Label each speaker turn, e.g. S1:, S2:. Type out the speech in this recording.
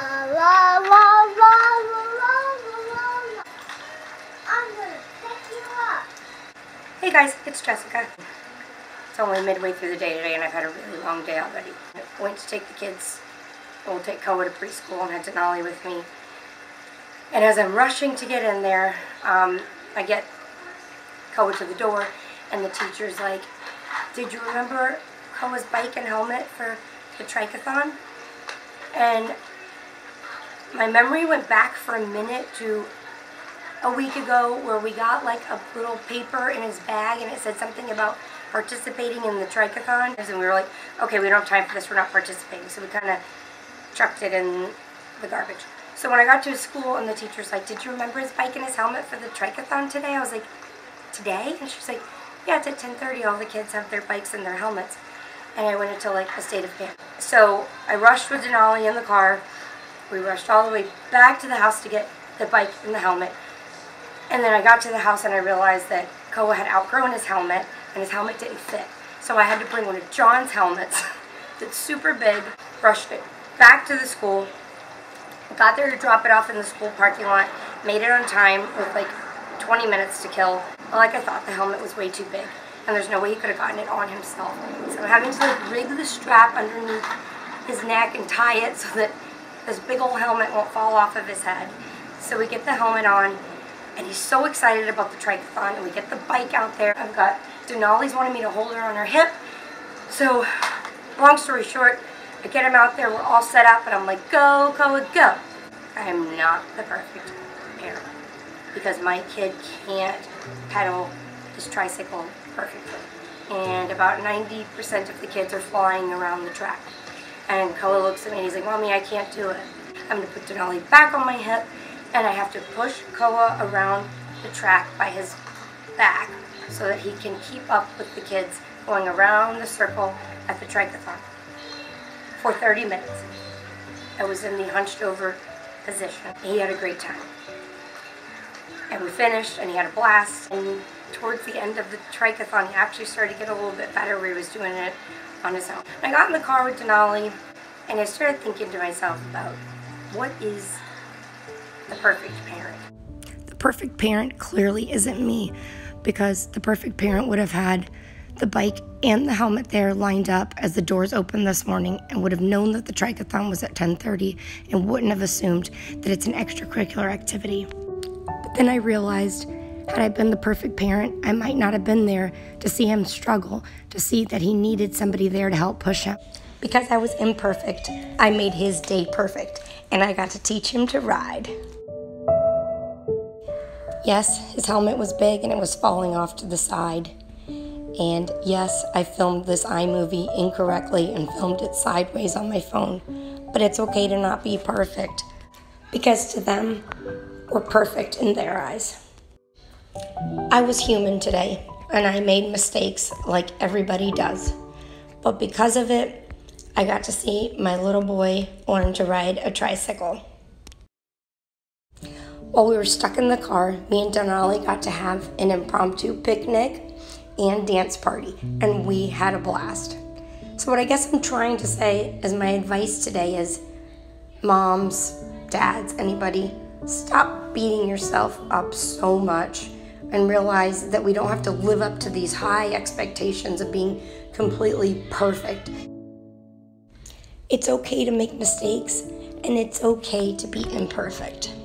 S1: la la la la la. I'm gonna pick you up.
S2: Hey guys, it's Jessica. It's only midway through the day today and I've had a really long day already. I went to take the kids, we'll take Koa to preschool and had Denali with me. And as I'm rushing to get in there, I get Koa to the door and the teacher's like, did you remember Koa's bike and helmet for the triathlon? And my memory went back for a minute to a week ago where we got like a little paper in his bag and it said something about participating in the triathlon. And we were like, okay, we don't have time for this, we're not participating. So we kind of chucked it in the garbage. So when I got to his school and the teacher's like, did you remember his bike and his helmet for the triathlon today? I was like, today? And she's like, yeah, it's at 10:30. All the kids have their bikes and their helmets. And I went into like a state of panic. So I rushed with Denali in the car. We rushed all the way back to the house to get the bike and the helmet. And then I got to the house and I realized that Koa had outgrown his helmet and his helmet didn't fit. So I had to bring one of John's helmets that's super big, rushed it back to the school, got there to drop it off in the school parking lot, made it on time with like 20 minutes to kill. Like I thought, the helmet was way too big and there's no way he could have gotten it on himself. So I'm having to like rig the strap underneath his neck and tie it so that this big old helmet won't fall off of his head. So we get the helmet on and he's so excited about the triathlon and we get the bike out there. I've got Denali's wanting me to hold her on her hip. So long story short, I get him out there, we're all set up and I'm like, go, Koa, go. I am not the perfect parent because my kid can't pedal his tricycle perfectly. And about 90% of the kids are flying around the track. And Koa looks at me and he's like, Mommy, I can't do it. I'm going to put Denali back on my hip and I have to push Koa around the track by his back so that he can keep up with the kids going around the circle at the triathlon for 30 minutes. I was in the hunched over position. He had a great time. And we finished and he had a blast. And towards the end of the triathlon, he actually started to get a little bit better where he was doing it on his own. I got in the car with Denali and I started thinking to myself about what is the perfect parent. The perfect parent clearly isn't me because the perfect parent would have had the bike and the helmet there lined up as the doors opened this morning and would have known that the triathlon was at 10:30 and wouldn't have assumed that it's an extracurricular activity. But then I realized had I been the perfect parent, I might not have been there to see him struggle, to see that he needed somebody there to help push him. Because I was imperfect, I made his day perfect, and I got to teach him to ride. Yes, his helmet was big and it was falling off to the side. And yes, I filmed this iMovie incorrectly and filmed it sideways on my phone. But it's okay to not be perfect, because to them, we're perfect in their eyes. I was human today, and I made mistakes like everybody does. But because of it, I got to see my little boy learn to ride a tricycle. While we were stuck in the car, me and Denali got to have an impromptu picnic and dance party, and we had a blast. So what I guess I'm trying to say as my advice today is, moms, dads, anybody, stop beating yourself up so much and realize that we don't have to live up to these high expectations of being completely perfect. It's okay to make mistakes, and it's okay to be imperfect.